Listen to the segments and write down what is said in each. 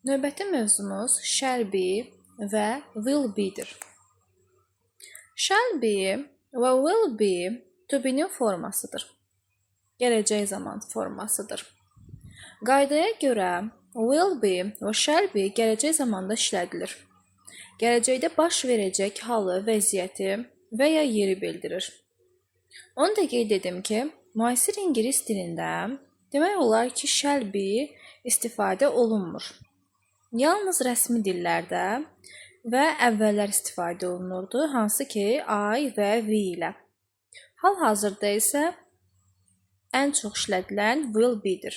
Növbəti mövzumuz shall be və will be-dir. Shall be və will be to be-nin formasıdır. Gələcək zaman formasıdır. Qaydaya görə will be və shall be gələcək zamanda işlədilir. Gələcəkdə baş verəcək halı, vəziyyəti və ya yeri bildirir. Onu da qeyd edim ki, müasir ingilis dilində demək olar ki, shall be istifadə olunmur. Yalnız rəsmi dillərdə və əvvəllər istifadə olunurdu, hansı ki, I və we ilə. Hal-hazırda isə ən çox işlədilən will be-dir.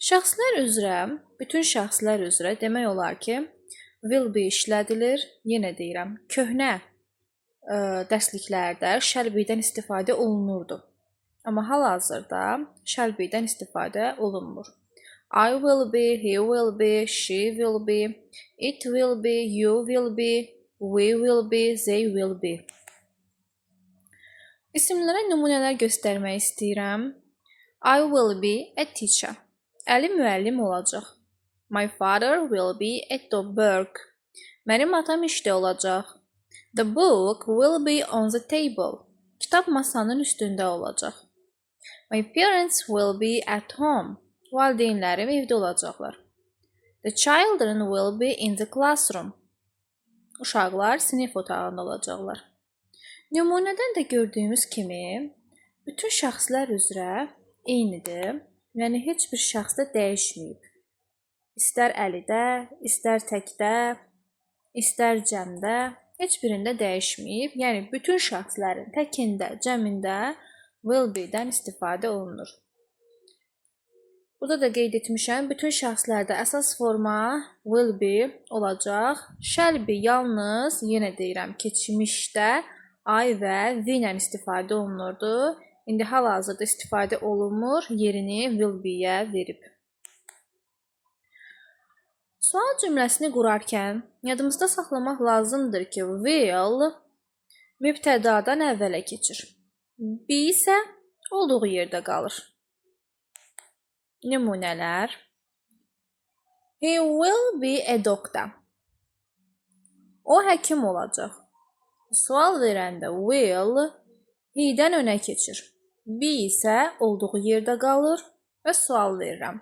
Şəxslər üzrə, bütün şəxslər üzrə demək olar ki, will be işlədilir. Yenə deyirəm, köhnə dərsliklərdə shall be-dən istifadə olunurdu. Amma hal-hazırda shall be-dən istifadə olunmur. I will be, he will be, she will be, it will be, you will be, we will be, they will be. İsimlərə nümunələr göstərmək istəyirəm. I will be a teacher. Əli müəllim olacaq. My father will be at the work. Mənim atam işdə olacaq. The book will be on the table. Kitab masanın üstündə olacaq. My parents will be at home. Valideynlərim evdə olacaqlar. The children will be in the classroom. Uşaqlar sinif otağında olacaqlar. Nümunədən də gördüyümüz kimi, bütün şəxslər üzrə eynidir. Yəni, heç bir şəxsdə dəyişməyib. İstər əlidə, istər təkdə, istər cəmdə, heç birində dəyişməyib. Yəni, bütün şəxslərin təkində, cəmində will be-dən istifadə olunur. Burada da qeyd etmişəm, bütün şəxslərdə əsas forma will be olacaq. Shall be yalnız, yenə deyirəm, keçmişdə I və we ilə istifadə olunurdu. İndi hal-hazırda istifadə olunmur, yerini will be-yə verib. Sual cümləsini qurarkən yadımızda saxlamaq lazımdır ki, will mübtədadan əvvələ keçir. Be isə olduğu yerdə qalır. Nümunələr. He will be a doctor. O həkim olacaq. Sual verəndə will he-dən önə keçir. Be isə olduğu yerdə qalır və sual verirəm.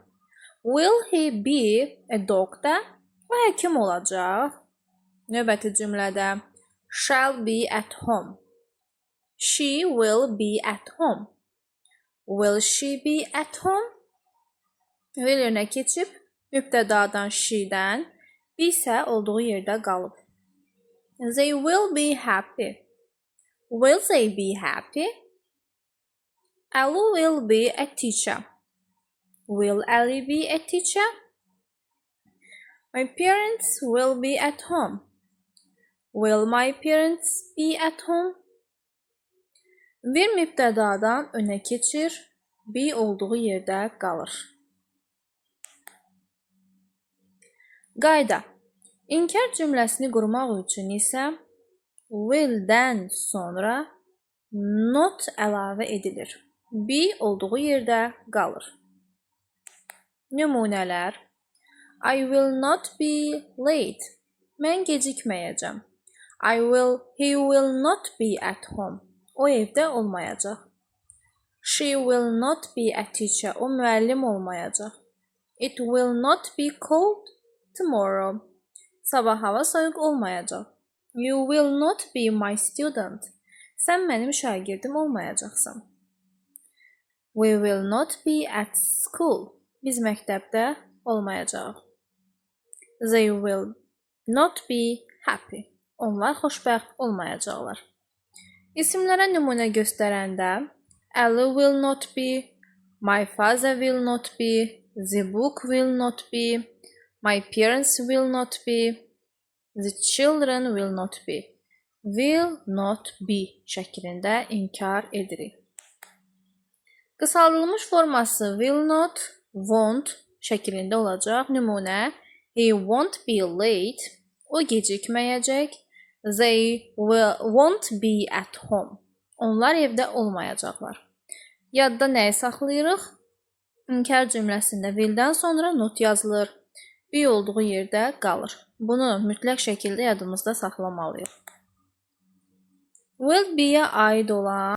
Will he be a doctor? O həkim olacaq. Növbəti cümlədə shall be at home. She will be at home. Will she be at home? Will önə keçib, mübtədadan she-dən, be isə olduğu yerdə qalıb. They will be happy. Will they be happy? Ali will be a teacher. Will Ali be a teacher? My parents will be at home. Will my parents be at home? Bir mübtədadan önə keçir, be olduğu yerdə qalır. Qayda. İnkar cümləsini qurmaq üçün isə will-dən sonra not əlavə edilir. Be olduğu yerdə qalır. Nümunələr. I will not be late. Mən gecikməyəcəm. He will not be at home. O evdə olmayacaq. She will not be a teacher. O müəllim olmayacaq. It will not be cold tomorrow. Sabah hava soyuq olmayacaq. You will not be my student. Sən mənim şagirdim olmayacaqsan. We will not be at school. Biz məktəbdə olmayacağıq. They will not be happy. Onlar xoşbəxt olmayacaqlar. İsimlərə nümunə göstərəndə Ali will not be, my father will not be, the book will not be, my parents will not be, the children will not be. Will not be şəklində inkar edirik. Qısaldılmış forması will not, won't şəklində olacaq. Nümunə, he won't be late. O gecikməyəcək. They won't be at home. Onlar evdə olmayacaqlar. Yadda nəyi saxlayırıq? İnkar cümləsində will-dən sonra not yazılır. Be olduğu yerdə qalır. Bunu mütləq şəkildə yadımızda saxlamalıyıq. Will be-yə aid olan